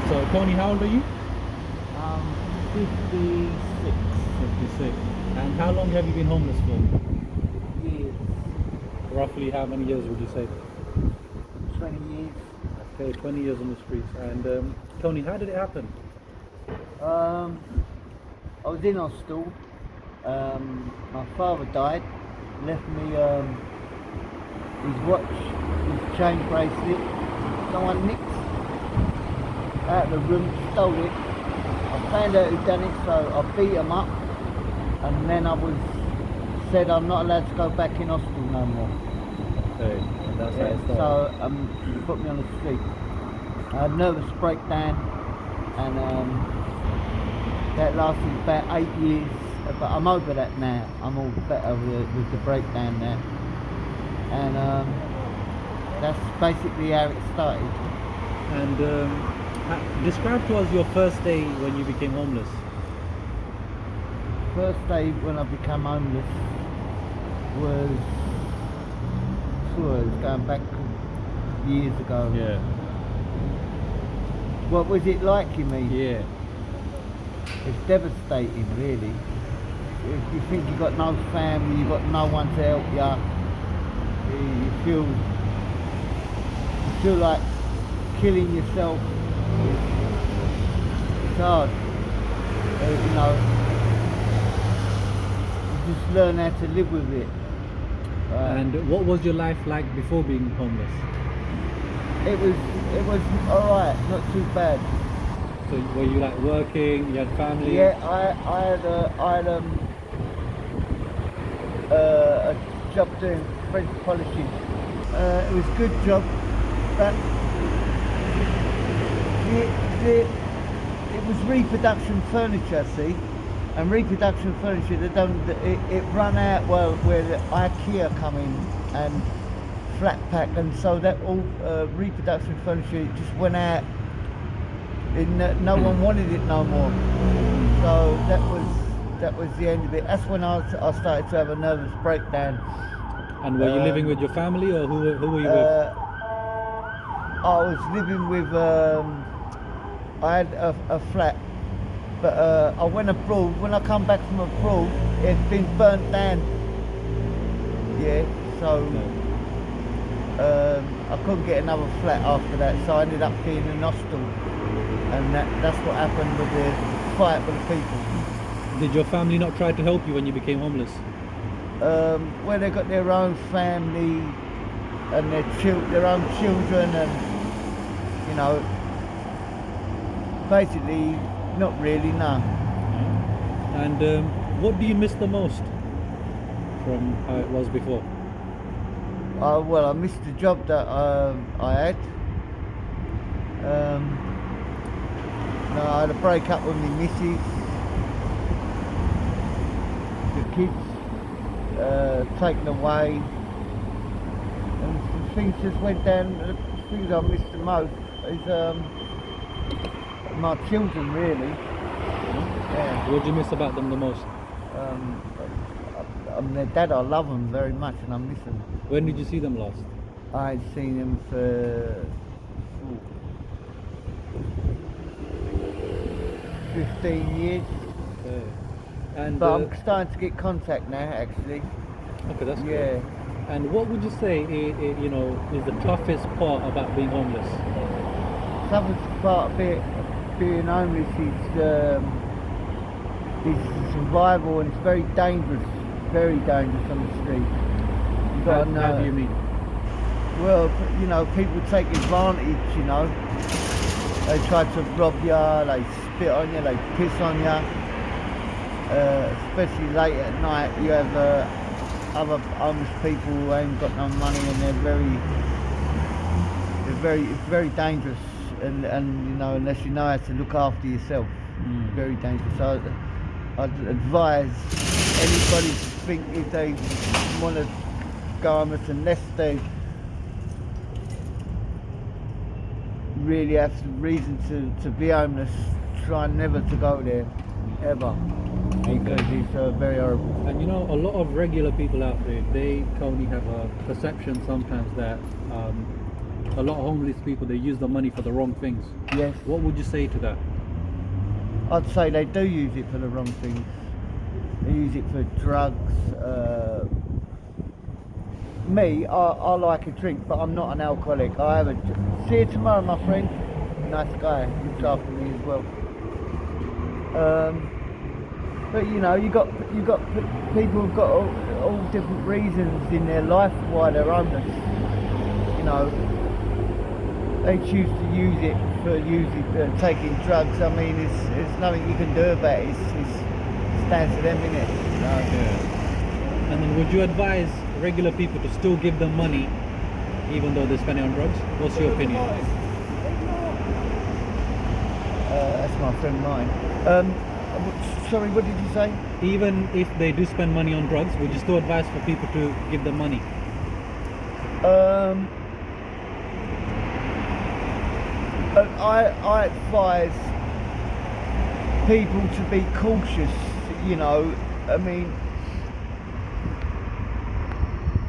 So, Tony, how old are you? 56 56. And how long have you been homeless for? years, Roughly how many years would you say? 20 years. Okay, 20 years on the streets. And Tony, how did it happen? I was in hospital. My father died, left me his watch, his chain bracelet. Someone nicked out of the room, stole it. I found out who done it, so I beat him up, and then I was said I'm not allowed to go back in hospital no more. Okay, and that's how it started. So he put me on the street. I had a nervous breakdown, and that lasted about 8 years. But I'm over that now. I'm all better with the breakdown now, and that's basically how it started. And describe to us your first day when you became homeless. First day when I became homeless was going back years ago. Yeah. What was it like, you mean? Yeah. It's devastating, really. If you think you've got no family, you've got no one to help you, you feel like killing yourself. It's hard. You know, you just learn how to live with it. And what was your life like before being homeless? It was alright, not too bad. So were you like working, you had family? Yeah, I had a job doing French polishing. It was a good job, but it was reproduction furniture, see, and reproduction furniture it run out well where the IKEA come in and flat pack, and so that all reproduction furniture it just went out. No one wanted it no more, so that was the end of it. That's when I started to have a nervous breakdown. And were you living with your family, or who were you with? I was living with I had a flat, but I went abroad. When I come back from abroad, it's been burnt down. Yeah, so I couldn't get another flat after that, so I ended up being in hostel. And that's what happened with the fight with the people. Did your family not try to help you when you became homeless? Well, they got their own family and their own children, and you know, basically, not really, no. And what do you miss the most from how it was before? Well, I missed the job that I had. No, I had a break up with my missus. The kids taken away, and things just went down. The things I missed the most is my children, really. Yeah. What do you miss about them the most? I'm their dad. I love them very much, and I miss them. When did you see them last? I had seen them for 15 years. Okay. And But I'm starting to get contact now, actually. okay, that's good. Yeah. And what would you say, is the toughest part about being homeless? Toughest part of being homeless is survival, and it's very dangerous on the street. You got to know. How do you mean? Well, you know, people take advantage, you know. They try to rob you, they spit on you, they piss on you. Especially late at night, you have other homeless people who ain't got no money, and it's very dangerous. And you know, unless you know how to look after yourself, very dangerous. So I'd advise anybody to think if they want to go homeless, unless they really have some reason to be homeless, try never to go there, ever, because it's very horrible. And you know, a lot of regular people out there, they only have a perception sometimes that a lot of homeless people, they use the money for the wrong things. Yes. What would you say to that? I'd say they do use it for the wrong things. They use it for drugs. Me, I like a drink, but I'm not an alcoholic. I have a. See you tomorrow, my friend. Nice guy. Looks after me as well. But you know, you got people who've got all different reasons in their life why they're homeless. You know, they choose to use it for taking drugs. I mean, it's nothing you can do about it. It's down to them, innit? Yeah. And then would you advise regular people to still give them money even though they're spending on drugs? What's your opinion? That's my friend mine. Sorry, what did you say? Even if they do spend money on drugs, would you still advise for people to give them money? I advise people to be cautious, you know. I mean,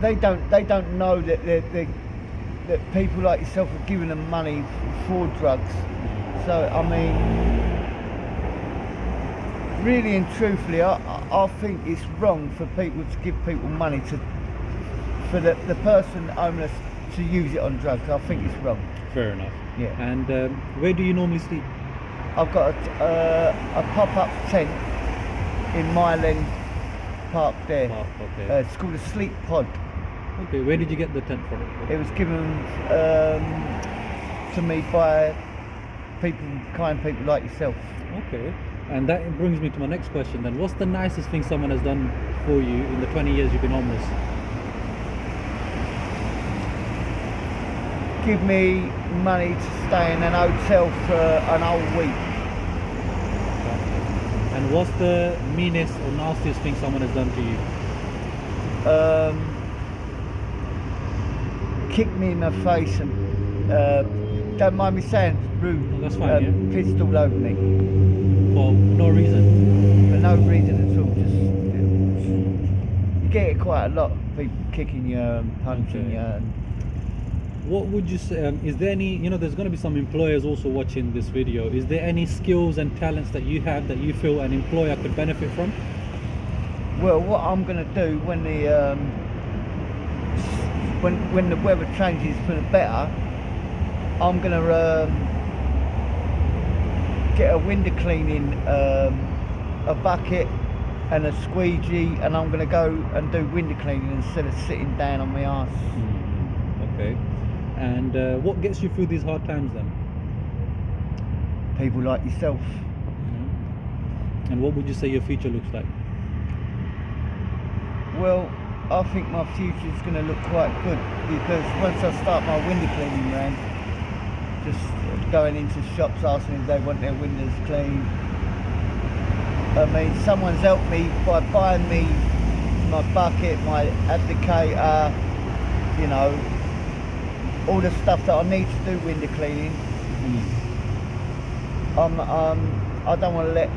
they don't know that people like yourself are giving them money for drugs. So I mean, really and truthfully, I think it's wrong for people to give people money for the person homeless to use it on drugs. I think it's wrong. Fair enough. Yeah. And where do you normally sleep? I've got a pop-up tent in Myland Park there. Okay. It's called a sleep pod. Okay, where did you get the tent from? It was given to me by kind people like yourself. Okay. And that brings me to my next question then. What's the nicest thing someone has done for you in the 20 years you've been homeless? Give me money to stay in an hotel for an whole week. And what's the meanest or nastiest thing someone has done to you? Kick me in the face and don't mind me saying, rude. Oh, that's fine, yeah. Pissed all over me. For no reason? For no reason at all. Just you get it quite a lot. People kicking you and punching you. And what would you say? Is there any? You know, there's going to be some employers also watching this video. Is there any skills and talents that you have that you feel an employer could benefit from? Well, what I'm going to do when the when the weather changes for the better, I'm going to get a window cleaning, a bucket and a squeegee, and I'm going to go and do window cleaning instead of sitting down on my arse. Okay. And what gets you through these hard times then? People like yourself. And what would you say your future looks like? Well, I think my future is going to look quite good, because once I start my window cleaning round, just going into shops asking if they want their windows cleaned. I mean, someone's helped me by buying me my bucket, my abdicator, you know, all the stuff that I need to do window cleaning. I don't want to let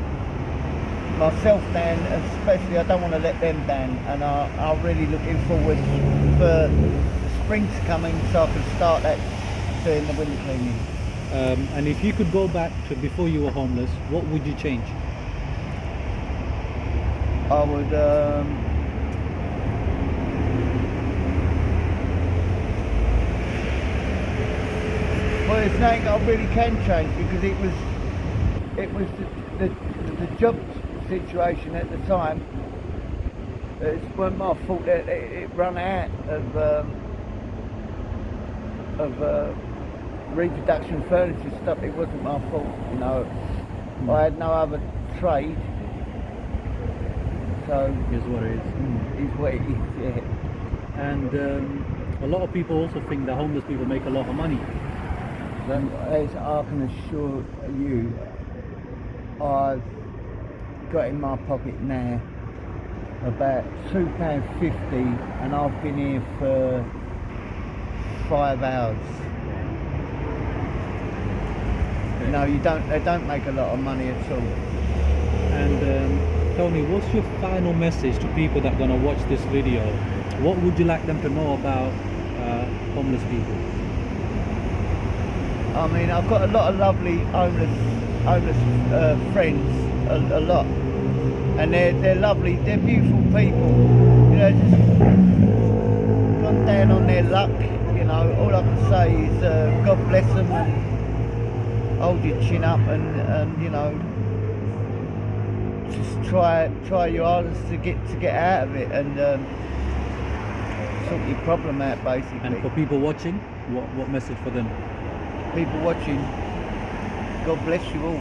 myself down, especially I don't want to let them down, and I'm really looking forward for spring to coming so I can start doing the window cleaning. And if you could go back to before you were homeless, what would you change? I would well, there's nothing I really can change, because it was the job situation at the time. It wasn't my fault that it ran out of reproduction furniture stuff. It wasn't my fault, you know. I had no other trade, so Is what it is. it's what it is. Yeah. And a lot of people also think that homeless people make a lot of money. As I can assure you, I've got in my pocket now about £2.50, and I've been here for 5 hours. Okay. No, they don't make a lot of money at all. And Tony, what's your final message to people that are going to watch this video? What would you like them to know about homeless people? I mean, I've got a lot of lovely homeless friends, a lot, and they're lovely, they're beautiful people. You know, just gone down on their luck. You know, all I can say is God bless them and hold your chin up and you know, just try your hardest to get out of it and sort your problem out basically. And for people watching, what message for them? People watching, God bless you all.